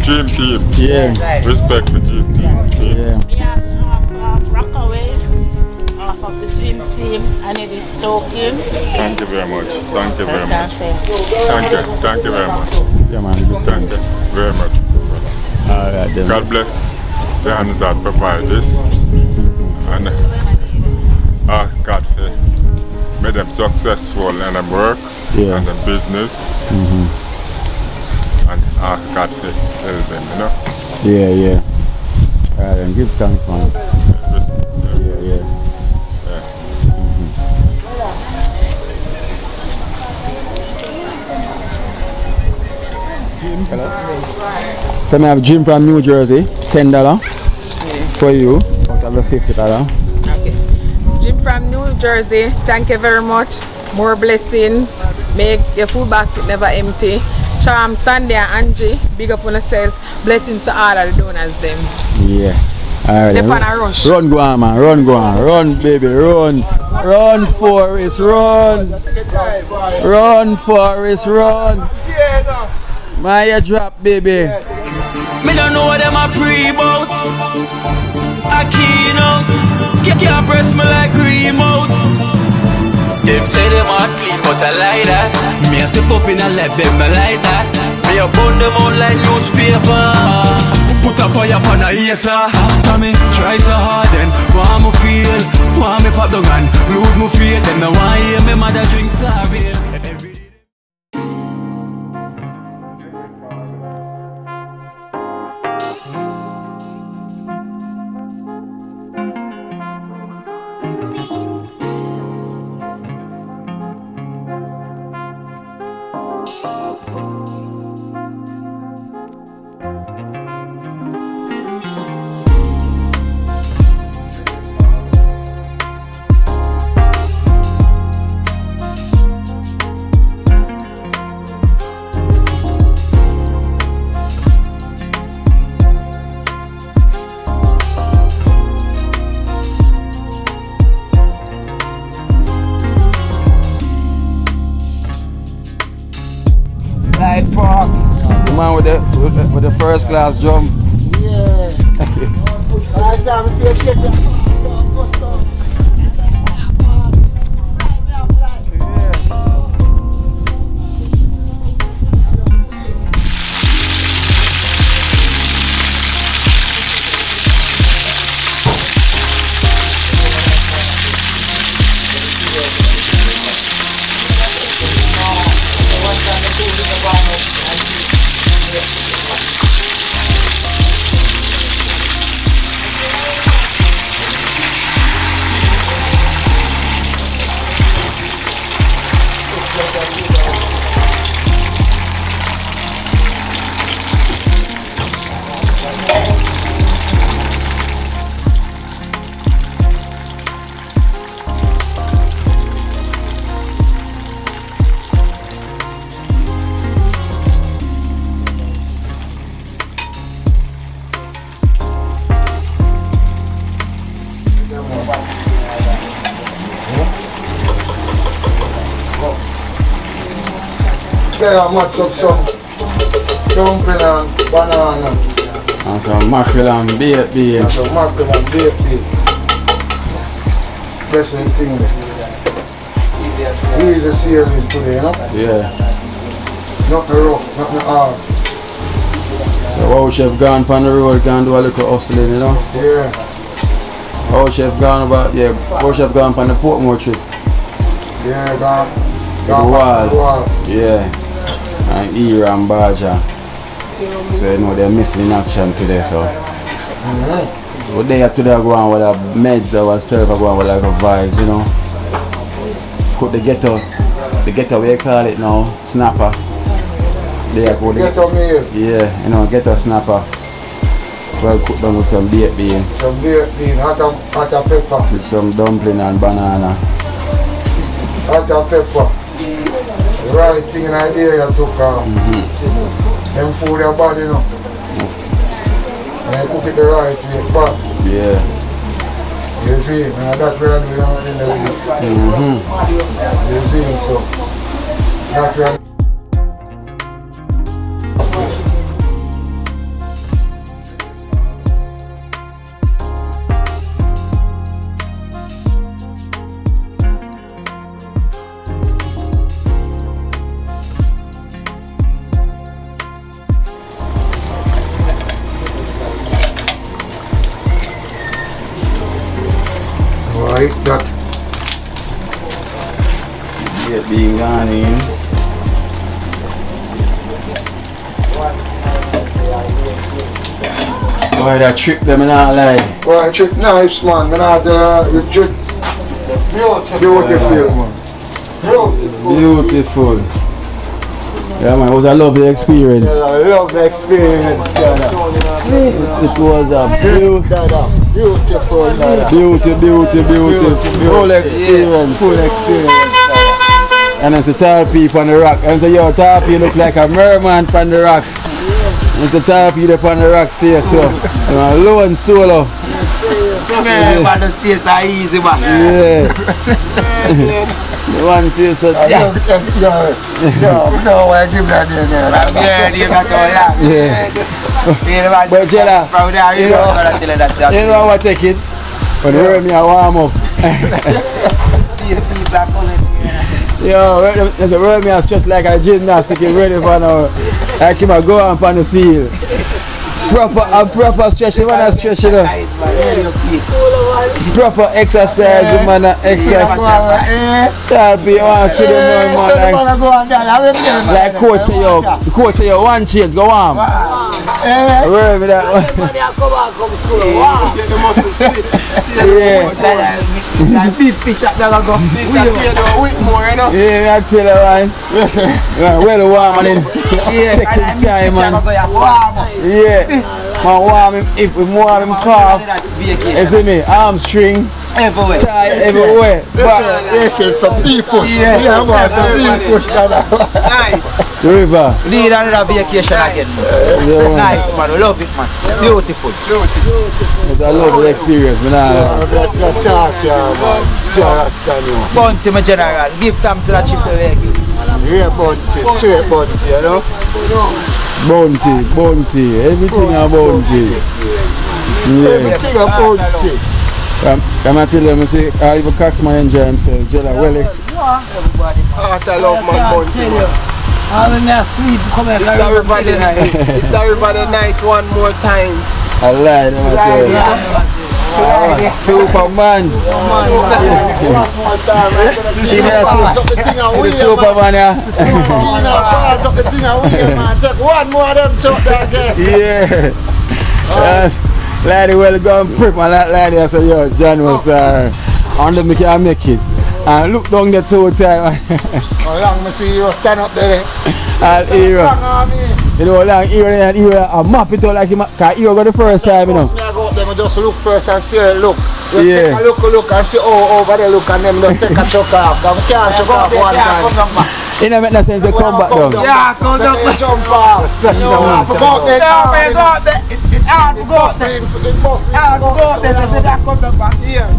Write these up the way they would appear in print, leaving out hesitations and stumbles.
Dream Team. Yeah. Respect for Dream Team. See? Yeah. We have Rockaway off of the DreamTeam and it is token. Thank you very much. Thank you very much. That's it. Thank you very much. Yeah, man. Good. Thank you very much. Alright, then. God bless the hands that provide this. And ask God for make them successful in their work Yeah. and their business. And ask God for help them, you know. Yeah, yeah. Alright, then. Give thanks, man. Just, Yeah, yeah. Hello. So I have Jim from New Jersey, $10 for you out of the $50. Okay. Jim from New Jersey, thank you very much. More blessings. Make your food basket never empty. Charm, Sandy and Angie, big up on yourself. Blessings to all of the donors them. Yeah. Alright. They're on a rush. Run, go on, man. Run, go on. Run, baby. Run. Run, Forrest. Run. Run, Forrest. Run. My drop, baby. Me don't know what them a pre-bout. A Kino. Can't press me like remote. Them say them a clean but I like that. Me a step up in a left them I like that. Me a burn them out like newspaper. Put a fire upon a hater. After me try so hard then want me feel. Want me pop the gun, lose me faith. Them no want hear me mother drink sorry. The man with the first class jump. Yeah. Last time I see a kitchen. Yeah, match up some dumpling and banana. And some mackerel and baked beans. And some mackerel and baked beans. Best thing. Easy sailing today, you know? Yeah. Nothing rough, nothing hard. So how chef gone on the road, can do a little hustling, you know? Yeah. How chef gone about, yeah, how chef gone on the Portmore trip? Yeah, gone. The wall. Yeah. And Era and Baja. So you know they're missing in action today, so. But they have to go on with the meds ourselves, go on with like a vibes, you know. Put the ghetto, what you call it now, snapper. They are Ghetto meal. Yeah, you know, ghetto snapper. Well cooked down with some baked bean. Some baked bean, hot and pepper. With some dumpling and banana. Hot and pepper. Right thing in idea you took them food your body, you know. And you cook it the right way, but yeah. you see, and that's where I do in the week. You see, so that's where like that. Get being gone in. Boy, that trick them and all like. Boy, trip nice, man. Man, the trip beautiful, man. Beautiful. Yeah, man, it was a lovely experience. I love the experience, Dada. It was a Beautiful, Dada. beautiful. Full experience. And it's the tall people on the rock. And so, yo, tall people look like a merman on the rock. It's the tall people up on the rock stay, so. Low and solo. Man, but the stays are easy, man. Yeah. The one stays to No, I give that in there. Yeah, you got all that. Yeah. But Jella, you know what I take it? When you hear me, I warm up. Yo, there's a roll me as just like a gymnastic ready for now. I keep a go on the field. Proper stretching, man, I stretch it up. Proper exercise, man, exercise. That'll be one see the man, like coach say yo, one change, go on. Roll me that one. Yeah. Big fish up there, go. Yeah, I tell you, man. Well warm, man. Take his time, man. Yeah. Man, warm him hip, warm him calf. You see me? Hamstring. Everywhere. Tie everywhere. But some people. Yeah, some people. Nice. the river. We need another vacation again, man. Yeah, Nice, man. We love it, man. Beautiful. It's a lovely experience, man. Bounty, my general. Give thanks to that trip to Reggae. Yeah, bounty, straight bounty, you know? Bounty, everything a bounty. Yeah. Everything a bounty. Come and tell them, say, even Coxman enjoy himself. Jella, well, I love my bounty. I'm in there sleep, come here, Everybody nice one more time. I lied, I'm tell you. Superman. See me the Superman, yeah? Take one more of them shot that Yeah. Lady, well, go and prep my lady. I said, yo, John was there. And then we can make it. And look down there 2 times. How long me see you stand up there? And here, you know, long here and here, I map it out like him. Because here go the first time, you know. I go up there, I just look first and see, look. You Yeah. take a look and see, oh, over there, look, and then just take a chuck off. Because we can't chuck off one time. It don't make no sense to come back down. Yeah, come down. Jump off. No, forgot that. No, man, go up there. It's hard to go up there. Hard to go up there, so say that come back here.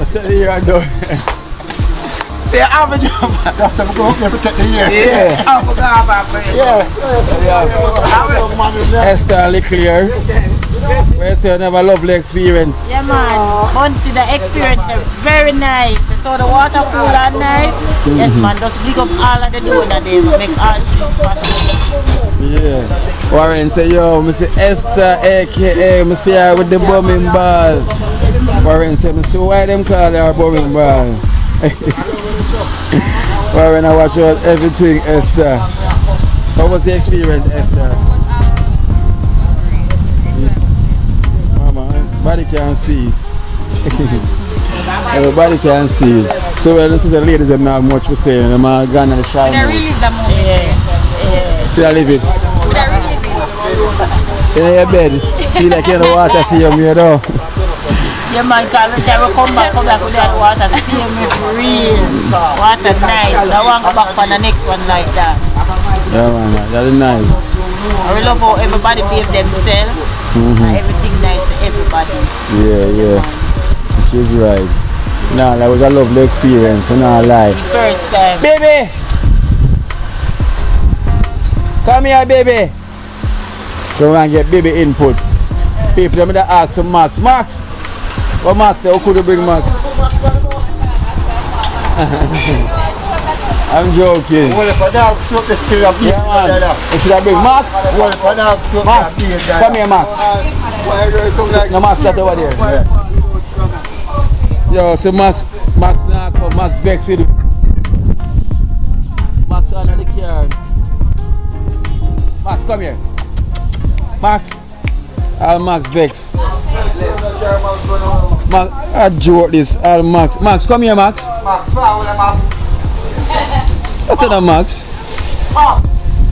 Stay here and do. Say, I'm a jumper. That's them go up there to take the year. Yeah. I'm a jumper. Yeah. Esther Leclerc. We say another lovely experience. Yeah, man. Monty, the experience is very nice. So the water pool are nice. Yes, man. Just big up all of the doing that they make all things possible. Yeah. Warren say, yo, I say Esther, aka, I see her with the bumming ball. Warren say, I see why them call her bumming ball. Warren, I watch out everything, Esther. What was the experience, Esther? Everybody can see. Everybody can see. So this is the ladies that not much for saying. I'm gone and shy. I really live that moment. See I live it. I really live. In your bed. Feel like you know water see you here though. Yeah, man, because we come back with that water. See me for real. Water nice. I want to go back on the next one like that. Yeah man, that is nice. I love how everybody behave themselves. Everything nice to everybody. Yeah. She's right. Nah, that was a lovely experience, I'm not lie. The first time. Baby! Come here, baby! So we're gonna get baby input. People, let me ask some Max. Max! What Max there? How could you bring Max? I'm joking. Well, if a dog soap the still up here, Yeah, man. You should have bring Max? well, if a dog soap Max, the still come here, Max. No, Max, that's over there. Yeah. Yo, so Max now come, Max vex with Max under the car. Max, come here. Max. Max vex. Max, I joke this. Max. Max, come here, Max. Max, Max. What's that, Max?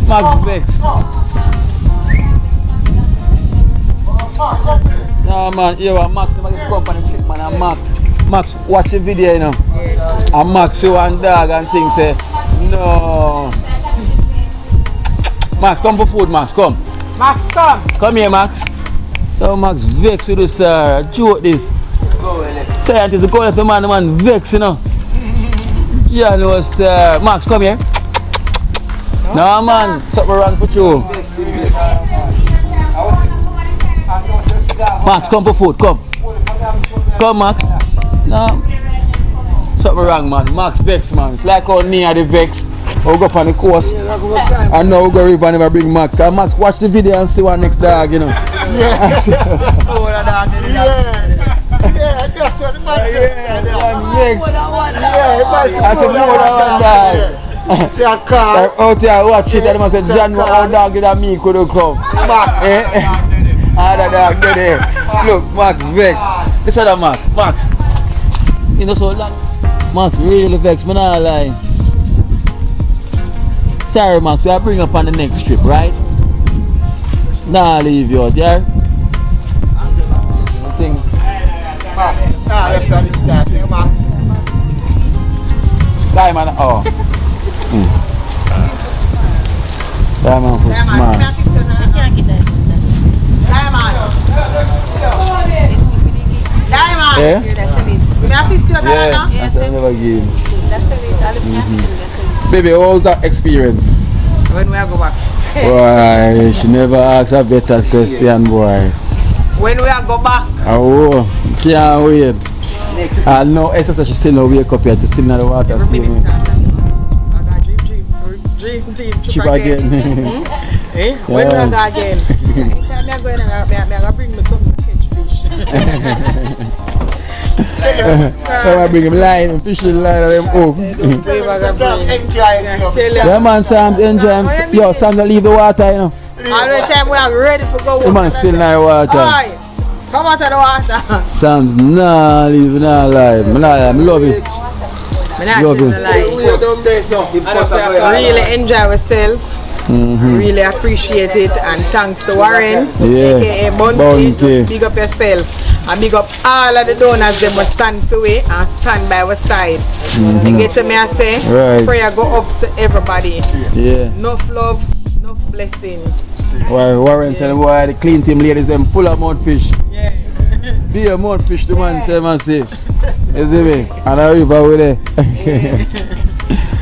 Max vex. Nah, man, yo, Max never get company trick, man. And Max, watch the video, you know. And Max see one dog and things say, no. Max, come for food, Max, come. Max, come. Come here, Max. Yo, Max vex with the star. Joke this. Scientist, the call up the man vex, you know. Yeah, no star. Max, come here. No, man, something wrong for you. Max, come for food, come. Come, Max. No. Something wrong, man. Max vex, man. It's like how near the vex. We'll go up on the course. And now we'll go river and never bring Max. Cause Max, watch the video and see what next dog, you know. Yeah, that's what the man said. I said, no, that one dog. See a car. Out here, watch it. And the man said, John, how dog did that me could have come? Max. That dog did it. Look, Max vex. Listen to Max. Max. You know, so that Max really vex, man, I lie. Sorry, Max, we'll bring up on the next trip, right? Nah, leave you out, yeah? Thing. Max. Let's go this time, Max. Diamond, oh. Diamond for smart. Diamond. Yeah? Yeah. That's another game. That's it. Baby, what was that experience? When we go back. Boy, she never asked a better question, boy. When we go back. Oh, can't wait. I know Esther she still not wake up yet, she's still in the water. Every minute. I got DreamTeam Chip again. When we go again. Anytime I go in, I go bring me something to catch fish. So I bring him line and fishing line and them hook. Yeah man, Sam enjoy him. Yo, Sam don't leave the water, you know. All the time we are ready to go. The man still in the water. Alright, come out of the water. Sam's not leaving, not alive. I love it. Love it. Really enjoy ourselves. Really appreciate it, and thanks to Warren, aka Bounty. Just big up yourself and big up all of the donors. They must stand for we and stand by our side. You get to me, I say, prayer go up to everybody. Yeah. Enough love, enough blessing. Warren said, boy, the clean team ladies, them full of mudfish. Yeah. Be a mudfish, the man say, man say. You see me? And I river with it.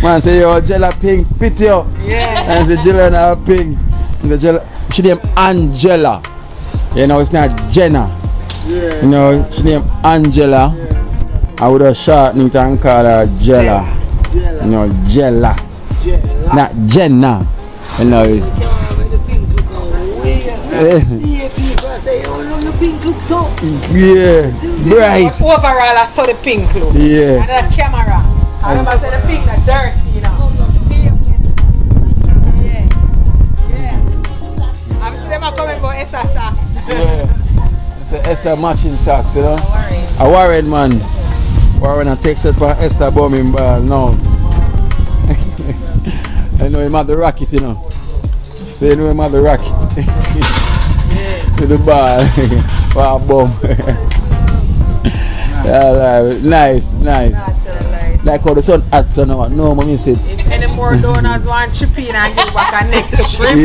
Man say, yo, Jella pink, fit you. Yeah. And the Jella and her pink. The Jella, she named Angela. You know, it's not Jenna. Yeah. You know, she named Angela. I would have shortened it and call her Jella. You know, Jella. Not Jenna. You know, it's... Yeah, bright. Overall, I saw the pink look. Yeah. And the camera. I remember saying the pink is dirty, you know. Yeah. I'm still coming for Esther socks. Yeah. It's a Esther matching socks, you know. A Warren man. Warren I takes it for Esther bombing ball now. I know him had the racket, you know. So you know him had the racket. To the ball. Wow, bomb. Yeah, nice. Like how the sun hot so now. No, mommy said. If any more donors want chip in and give back a next trip,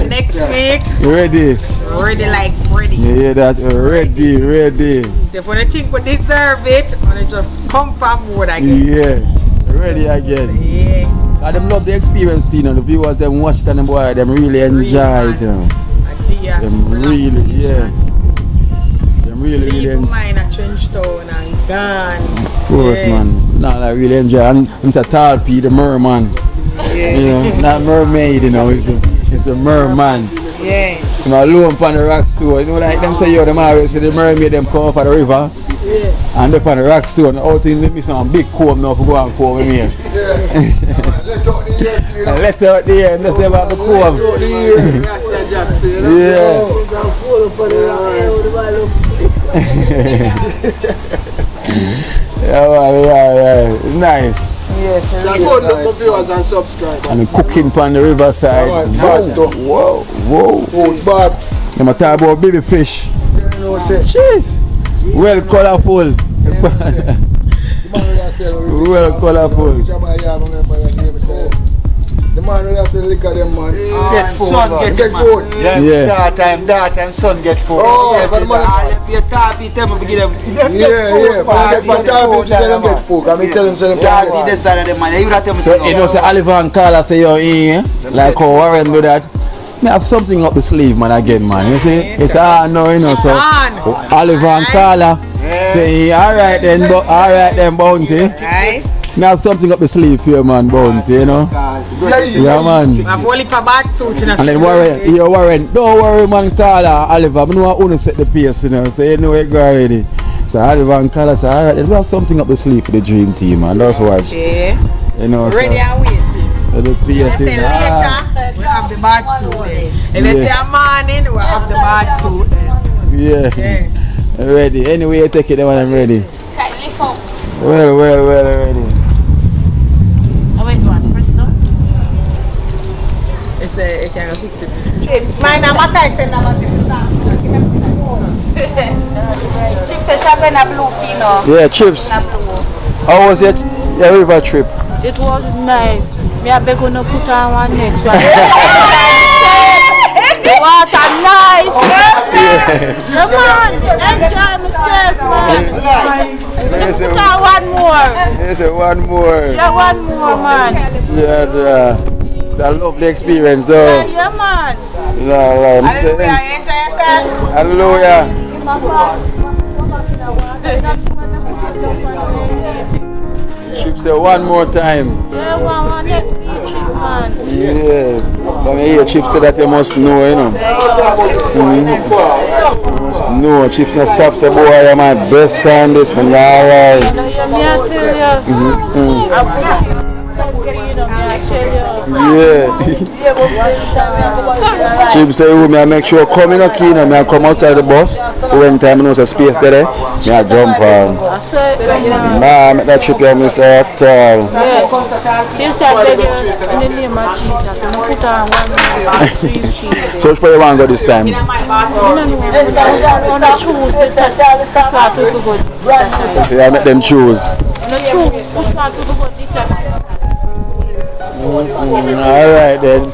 next week. Ready. Ready like ready. Yeah, that ready. So if you think we deserve it, we just come on board again. Yeah, ready again. Yeah. I them love the experience, you know. The viewers them watch it and them boy, them really enjoy it, you know. Them really, Them really enjoy. Mine at Trench Town and gone. Of course, man. No, I really enjoy. And it's a tall P, the merman. Yeah. You know, not mermaid, you know. It's the merman. Yeah. You know, alone on the rocks too. You know, like them say, yo, them always say the mermaid them come up at the river. And up on the rock stone, out in me some big comb now for go and comb with me. Let out the ear, you know. Let out the air and just about the comb. Let out the ear. Rasta Jackson, you know. Yeah. Nice. So go look for viewers and subscribe. And cooking on the riverside. Whoa. Food bad. I'm talk about baby fish. You know say. Jeez. Well colorful. Well colorful. The man who say liquor them man. Get food. Son get food. Yeah. That time son get food. Oh, but man. You tap it, them give them. Yeah. But get food, tell them get food. I mean tell them say them Yeah, get be the side of them man. You got them So you know say Oliver and Carla say you're in, like how Warren do that. Me have something up the sleeve man again man. You see? It's no you know so Oliver and Carla say alright then Bounty. Nice. Me have something up the sleeve here man Bounty, you know. Yeah man. I've only for bad suit in a And then Warren, don't worry man Carla, Oliver, I know I only set the pace, you know, so you know it go already. So Oliver and Carla say, alright, we have something up the sleeve for the dream team man, that's what. Okay. You know, Ready so, and wait. so the pace Say is later, we have the bad suit then. If you say a morning, we have the bad suit then. yeah. Ready. Anyway you take it when I'm ready. Well, ready. Wait, one, Crystal. It's the, you can fix it. Chips, mine are my Tyson, I'm Chips are sharp and a blue Kino. Yeah, Chips. How was your river trip? It was nice. Me a beg on put on one next one. The water nice. Yeah man, enjoy myself man. Put on one more. Yes, one more. Yeah, one more man. Yeah. It's a lovely experience though. Yeah man. Hallelujah, enjoy yourself. Hallelujah. Chips say one more time. Yeah, one next week man. Yeah. When you hear Chips say that you must know, you know. You must know. Chips not stop say boy I am my best time this man. Alright. Yeah. Chips say me I make sure come in a Kino, me I come outside the bus. When time I know there's a space there, me I jump on. Nah, I make that trip here miss at all. Since I beg you in the name of Jesus, I'm put on one more cream cheese. So which way you want to go this time? So I make them choose. Alright then.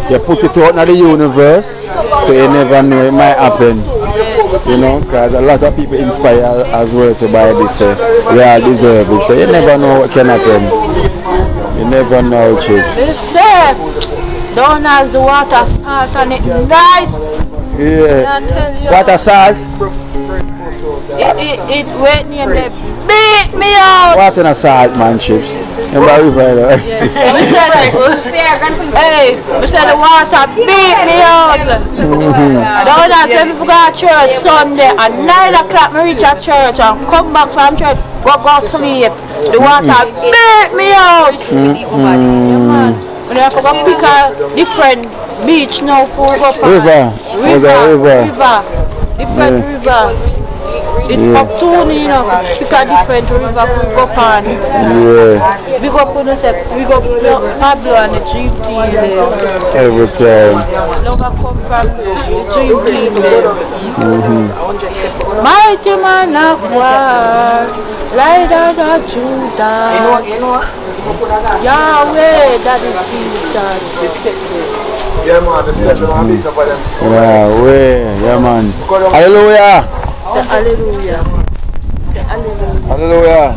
You put it out in the universe, so you never know it might happen. You know, because a lot of people inspire as well to buy this. We all deserve it, so you never know what can happen. You never know, Chips. Listen, don't ask the water salt on it nice. Yeah. Water salt? It went in there, beat me out. Water and salt, man, Chips. Remember river, Hey, we said the water beat me out. I don't know if we go to church Sunday at 9 o'clock we reach at church and come back from church, go sleep. The water beat me out. We have to go pick a different beach now for go for river. Different river. It's up to you know, pick a different river for go on. Yeah. We go put yourself, we go Pablo and the DreamTeam there. Every time. Now I come from the DreamTeam there. Mighty man of war, light of the Judah. Yahweh, that is Jesus. Yeah man, the special one big up for them. Yeah man. Hallelujah. Say hallelujah. Hallelujah.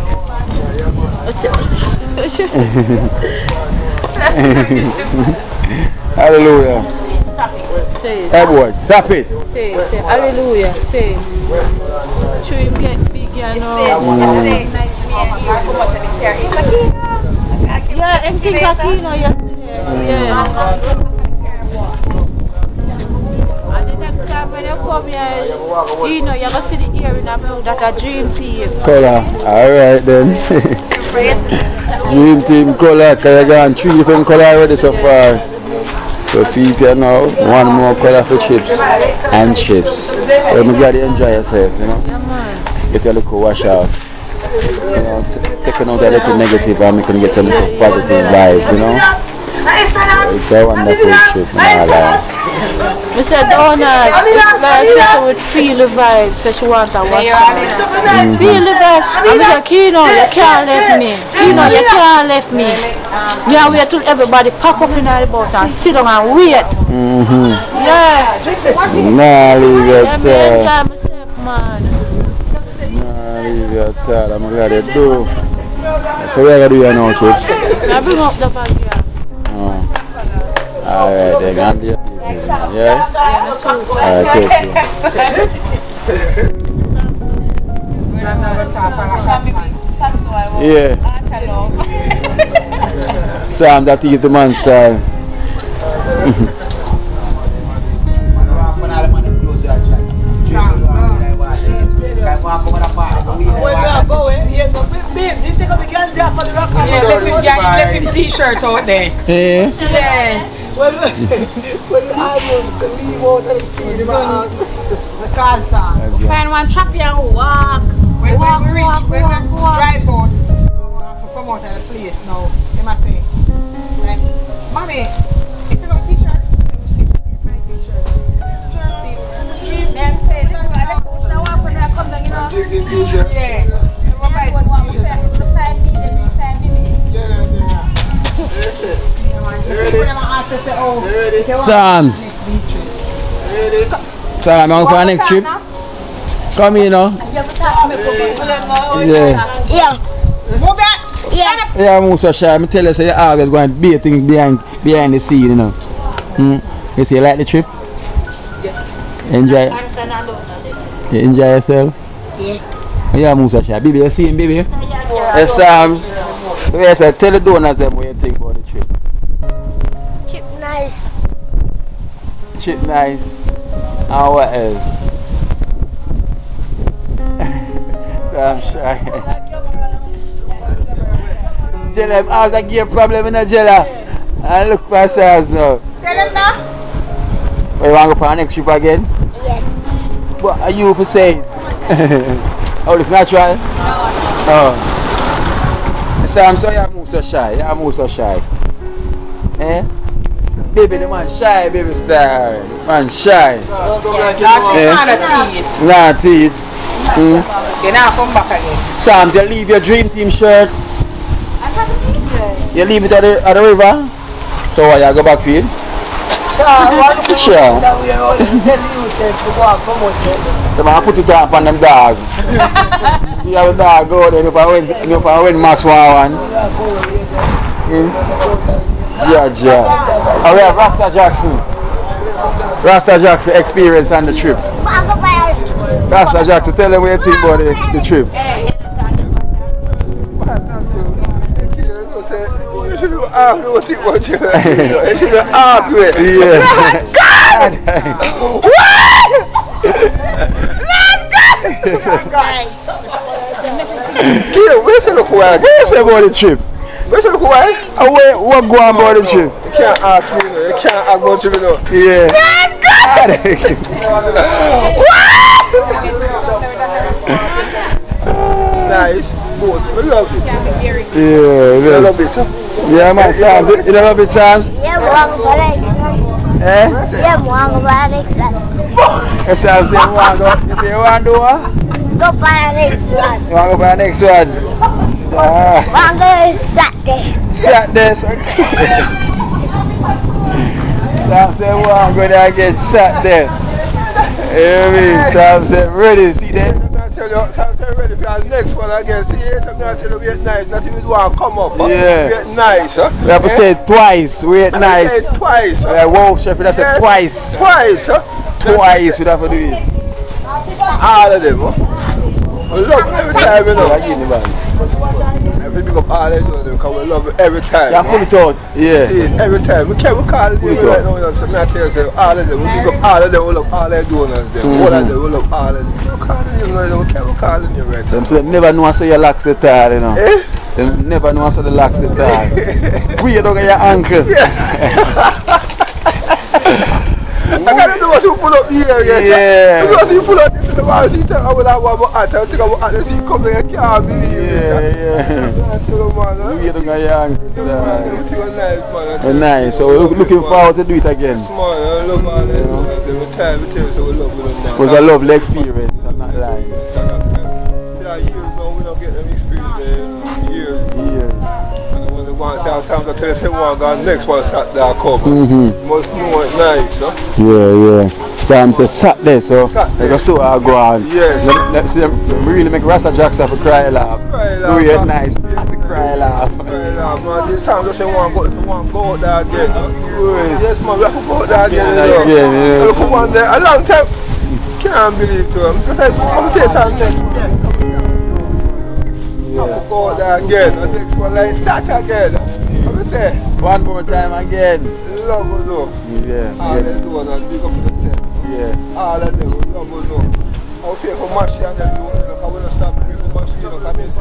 Hallelujah. Say it. Hey boy, tap it. Say hallelujah. Say it. Should you get big, you know? Yeah, and things like Kino yesterday. Yeah. And the next time when you come here, Kino, you're going to see the earring and blue that a DreamTeam. Color. Alright then. DreamTeam color, because you got 3 different colors already so far. So see it here now, 1 more color for chips and chips. So I'm glad you enjoy yourself, you know. Yeah, man. Get a little wash out. You know, taking out a little negative and making get a little positive vibes, you know. So it's a wonderful trip, man. I said, Donald, like would feel the vibe, so she want to wash out. Feel the vibe. I said, Kino, you can't left me. Kino, you can't left me. Yeah, wait till everybody pack up in the bus and sit down and wait. Yeah. Nah, leave your Yeah, tail. myself, man. Nah, leave your tail. I'm glad you do. So we're going to do your now, chips. I bring up the bag here. Alright, then I'll do your business. Yeah? Alright, take care. Yeah. Sam's at the man style. Left him t-shirt out there. Yeah. Yeah. When the audience can leave out and see the cancer. Find one trap here and walk. When we reach, when we drive out, we have to come out of the place now. They must say, like, Mommy, if you got a t-shirt, my t-shirt. They say, let's push the walk when they come down, you know. Yeah. They're going to walk with 5 minutes, 5 minutes. Sam's. Sam, I'm going for our next trip. Come here now. Yeah. Yeah. Move back. Yes. Yeah, I'm so shy. I tell you, say you're always going to be things behind the scene, you know. You say you like the trip? Enjoy. You enjoy yourself? Yeah. Yeah, I'm so shy. Baby, you see him, baby? Yes, Sam. So yes, I tell the donors them what you think about the trip. Chip nice. Chip nice. And what else? So I'm shy. Jella, how's that gear problem in the Jella? And look for ourselves now. Tell him now. You want to go for our next trip again? Yeah. What are you for saying? Oh, it's natural? Oh. Sam, so you move so shy. You move so shy. Eh? Baby, the man shy, baby star. Man shy. Not teeth. Then I'll come back again. Sam, you leave your DreamTeam shirt. You leave it at the river. So what, you go back for it? Sure. The man put it up on them dog. See how the dog go then if I win Max 1-1. Yeah. Oh, we have Rasta Jackson experience on the trip. Rasta Jackson, tell them what you think about the trip. You should have asked me what it was. You should have asked me. Yeah. Kino, where's the look wild? What's about the trip? Where's the look wild? What go on about the trip? You can't ask me, you can't ask about me, no. Yeah. Nice, boss, we love it. Yeah, We love it. yeah, man, Sam. You love it, Sam? Yeah, walk for next one. Eh? Yeah, walk for next one. Sam say you want to go. You say you want to do what? Go for the next one. You want to go for the next one? Want to go Saturday. Saturday. Sam say you want to go there and get Saturday. You know what I mean? Sam say ready. See that? Tell you, I'm ready for the next one again. See, I'm going to tell you, wait nice. Not even want to come up. Yeah. Wait nice, huh? We have to say it twice. Wait nice. Say it twice. Wow, chef, that's it twice. Twice, huh? Twice, we have to do it. All of them, huh? I love every time, you know. Every We big up all of them because we love it every time. Yeah, pull it out. Yeah. See, every time. We can't call it right now, so I tell you, all of them. We big up all of them, we love all their donors. All of them, we love all of them. We call it right now, we can't call it right now. Them say never know so you lax the tire, you know. Them never know so they lax the tire. We don't get your ankle. I can't do what you pull up here yet. Yeah. Because you pull up into the wall, see, I will have one more hat. I think I will have to see come there, I can't believe it. Yeah. We don't get your ankle. It was nice, man. Nice. So we're looking forward to do it again. Yes, man. I love all that. Every time we tell you, so we love them now. It was a lovely experience, I'm not lying. Yeah, years now, we don't get them experience there. Years. And when the one say, sometimes I tell you, say, one gone, next one sat there, come. Must know it's nice, huh? Yeah. So I'm saying Saturday, so like I saw I go on. Yes. Let's see them really make Rasta Jack stuff for cry laugh. Really nice. Cry laugh. Cry laugh, man. This time just say one go out there again. Yes, man, we have to go out there again. Yeah. Come on there. A long time. Can't believe to him. I'm going to take some next one. I have to go out there again. The next one like that again. What you say? One more time again. Love you, though. Yeah. All they do and big up yourself. Yeah. All of them, love you, though. I'll pay for Mashi and them, though. Because I want to stop paying for Mashi, you know, because I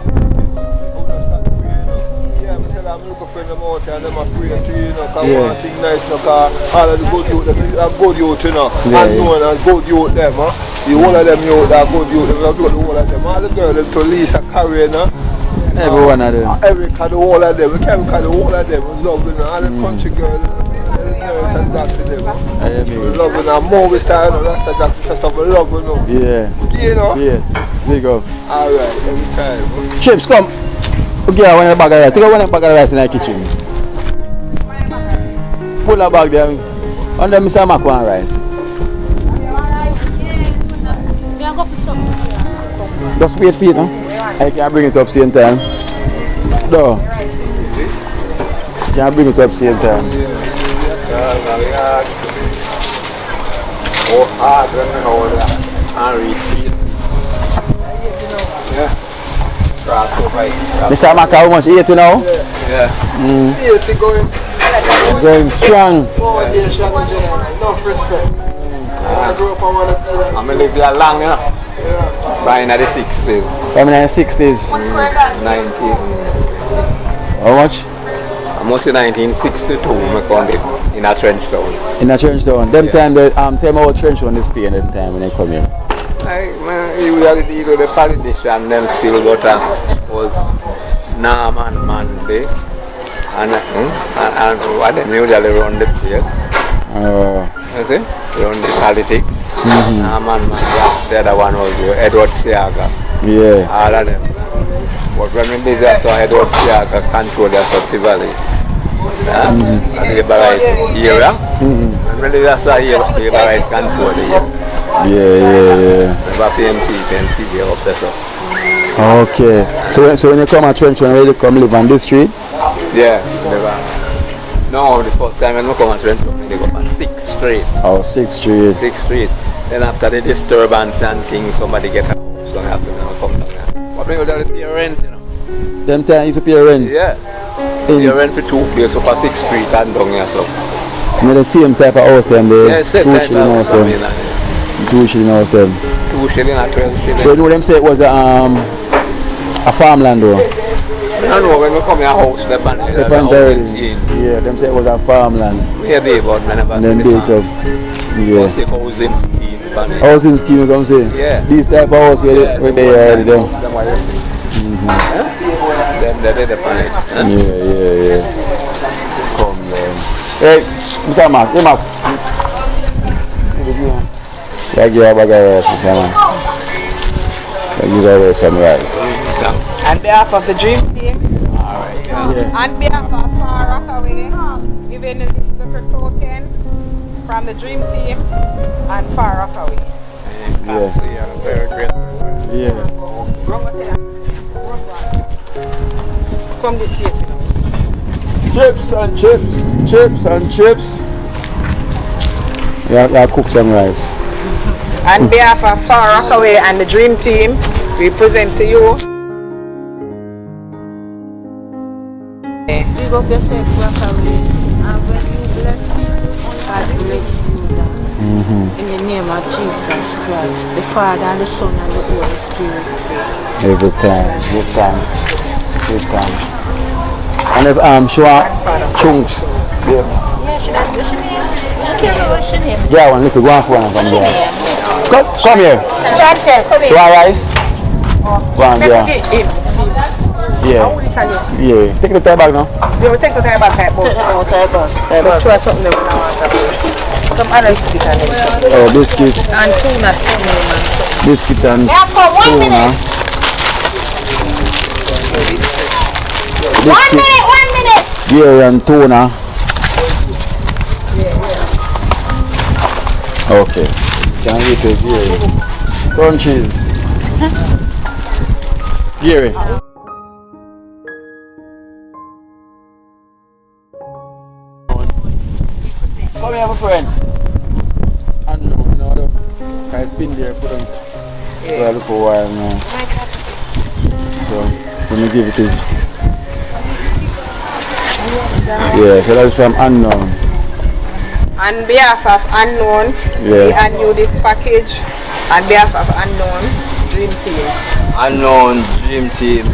want to stop praying, you know. Yeah, I tell them, I'm looking for them out there and them are praying to you, know, because one thing nice, you know, because all of the good youth, them are good youth, you know. And known as good youth, them, huh? The whole of them youth are good youth, them, we have got the whole of them. All the girls, them to Lisa, Carrie, you know. Every one of them. Every kind of whole of them, we can't call the whole of them, we love, you know, all the country girls, and that to them. We love you know, more we start, you know, that's the doctor stuff, we love you know. Yeah. You know? Yeah. There you go. Alright, every time. Chips, come. Okay, I want a bag of rice. Take one bag of rice in the kitchen. Pull a bag there. And then Mr. Mac want rice. Just wait for it, no? I can bring it up same time. No. Can bring it up same time. Oh, hard when we know that. And repeat. Yeah. Mr. Mac, how much? 80 now? Yeah. 80 going. Going strong. Oh, yeah, enough respect. I grew up on one of them. I'm live there long, you know. Buying at the 60s. Coming in the 60s. 19. How much? I'm mostly 1962, I come in a trench town. In a trench town. Them time, tell me about trench town this day and them time when they come here. I usually deal with the politician, them still got was Norman Monday. And what them usually run the place. You see? Run the politics. Norman Monday. The other one was Edward Siaga. Yeah. All of them. But when we did that, so Edward Siaga controlled the Soti Valley. And the Barite area. And when we did that, so the Barite controlled the area. Yeah. Never PNP up there. So. Okay. So when you come at trench town, you come live on this street? Yeah, never. No, the first time when we come at Trench, they go on 6th Street. Oh, 6th Street. 6th Street. Then after the disturbance and things, somebody get a house, so they have to come down there. But we go to pay rent, you know. Them time you to pay rent? Yeah. Pay rent for 2 places up at 6th Street and down here, so. You know the same type of house them, the yeah, same 2 type shilling of house house. them. 2 shilling house them. 2 shilling and 12 shilling. So you know them say it was a farmland though? I don't know when we come in a house, the band yeah, them say it was a farmland. Maybe, but I never and then built up. Yeah. Housing scheme. Housing scheme, you come say? Yeah. These type of house where they already done. Then they did the planet. Yeah. Come then. Hey, Mr. Mark, hey Mark. Yeah, give a bag of rice, Mr. Mark. Give away some rice. On behalf of the Dream Team, on behalf of Far Rockaway, giving this little token from the Dream Team and Far Rockaway. Very grateful. Yeah. Come this year, you know. Chips and chips. Yeah, cook some rice. On behalf of Far Rockaway and the Dream Team, we present to you up yourself, Rockaway. And when you bless people, God bless you, Lord. In the name of Jesus Christ, the Father and the Son and the Holy Spirit. Every time, good time, good time. And if sure chunks. Yeah. Yeah, one little one for one from there. Come here. You want rice? One there. Yeah. Yeah. Take the tie bag now. You take the tie bag, boss. But try something that we want. Some other biscuit and everything. Oh, biscuit. And tuna stew. Biscuit and tuna. Biscuit. 1 minute. Beer and tuna. Okay. Can I eat it, Gary? Crunchies. Gary. Come here, my friend. And no, I've been there for them. Well, for a while now. So, let me give it to you. Yeah, so that's from Unknown. On behalf of Unknown, we hand you this package. On behalf of Unknown, Dream Team. Unknown Dream Team,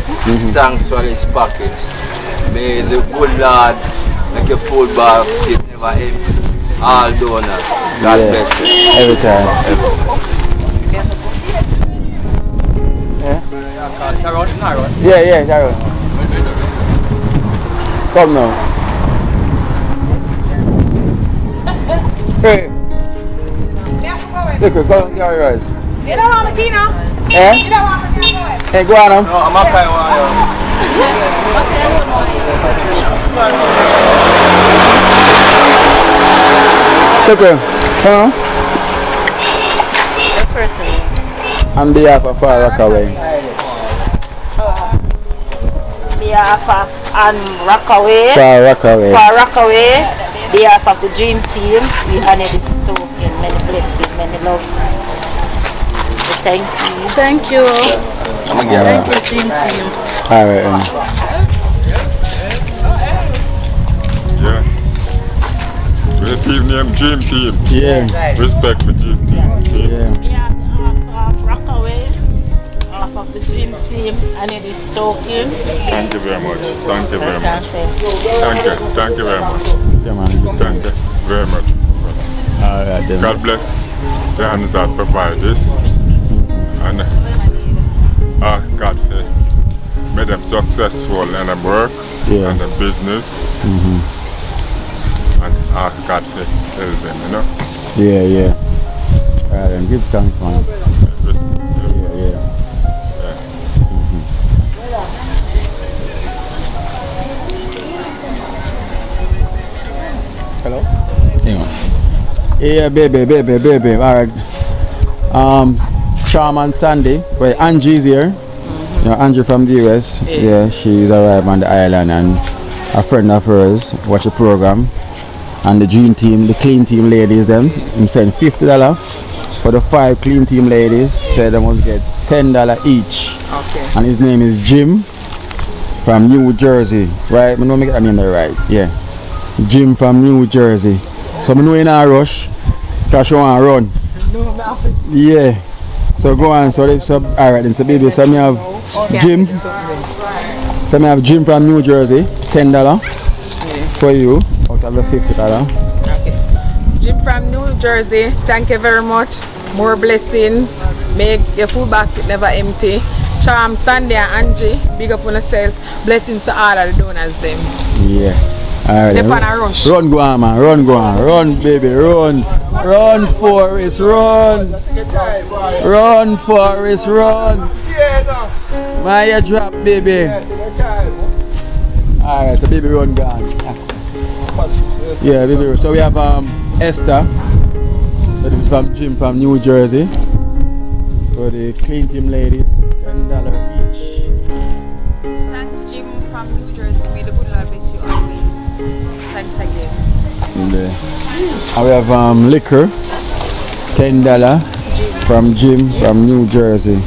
thanks for this package. May the good Lord make your food basket never empty. All donors. God bless you. Every time. Yeah, Sharon. Come now. Hey. Look, go and get your rice. You don't want me, Kino? Eh? You don't want me, Kino? Hey, go on now. No, I'm not paying Okay. On behalf of Far Rockaway. Behalf of Rockaway. Far Rockaway. For Rockaway, behalf of the Dream Team, we honor this token. Many blessings, many love. So thank you. Thank you. Thank you, Dream Team. Alright. Yeah. The team name Dream Team. Yeah. Respect for Dream Team. See? Yeah. Behalf of Rockaway, behalf of the Dream Team, honor this token. Thank you very much. Thank you very much. Thank you very much. Yeah, man. Thank you very much. Alright then. God bless the hands that provide this. And ask God for make them successful in their work and their business. And ask God for help them, you know? Yeah. Alright then, give thanks, man. Yeah. Hello? Yeah, baby. Alright. Charm on Sunday. Well, Angie's here. You know, Angie from the US. Yeah, she's arrived on the island, and a friend of hers watch the program. And the Dream Team, the Clean Team ladies, them, he sent $50 for the 5 Clean Team ladies. Said they must get $10 each. Okay. And his name is Jim from New Jersey, right? I know make that name right. Yeah, Jim from New Jersey. So I know in a rush, because you want to run. Yeah. So go on. So alright then. So baby, so me have Jim. So me have Jim from New Jersey, $10 for you. Out of the $50. Okay. Jim from New Jersey, thank you very much. More blessings. Make your food basket never empty. Charm, Sandy and Angie, big up on yourself. Blessings to all of the donors them. Yeah. Alright. They're on a rush. Run, go on, man. Run, baby. Run, Forrest, run. Run, Forrest, run. My ear drop, baby. Alright, so baby, run, gone. Yeah, baby. So we have Esther. So this is from Jim from New Jersey. For the Clean Team ladies, $10 each. Thanks, Jim from New Jersey. May the good Lord bless you always. Thanks again. And we have liquor, $10 from Jim from New Jersey.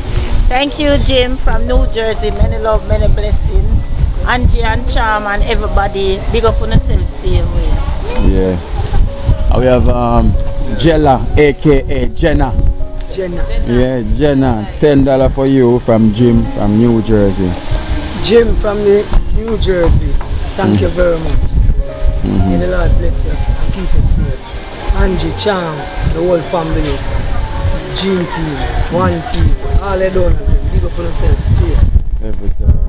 Thank you, Jim from New Jersey. Many love, many blessings. Angie and Charm and everybody. Big up on yourself same way. Yeah. And we have Jella, aka Jenna. Jenna. Yeah, Jenna. $10 for you from Jim from New Jersey. Jim from the New Jersey. Thank you very much. May the Lord bless you and keep you safe. Angie, Charm, the whole family, DreamTeam, One Team, all they done. Big up on yourself straight. Every time.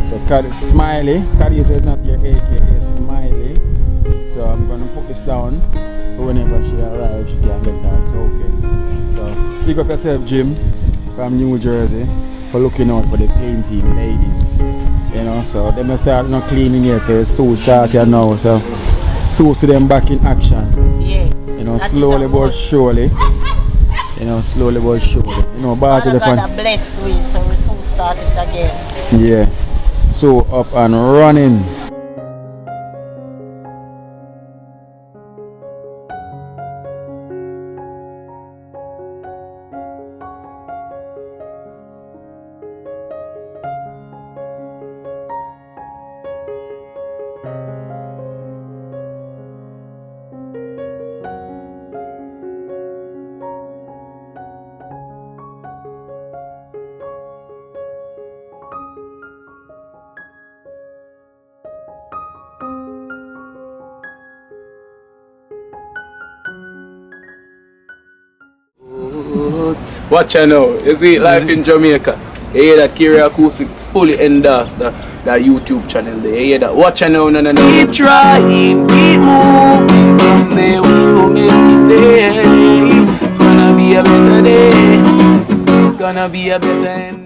So Smiley, Cardi says not your aka Smiley. So I'm gonna put this down so whenever she arrives she can get her token. So pick up yourself, Jim from New Jersey, for looking out for the clean team ladies. You know, so they must start not cleaning yet, so it's so start here now. So see them back in action. Yeah. You know, slowly but surely. You know, slowly but surely. You know, back to the God bless we, so we soon start it again. Yeah. So up and running. Watch out now, you see life in Jamaica. You hear that Kiri Acoustics fully endorsed that YouTube channel there. You hear that? Watch out now, no. Keep trying, keep moving. Someday we will make it there. It's gonna be a better day. It's gonna be a better end.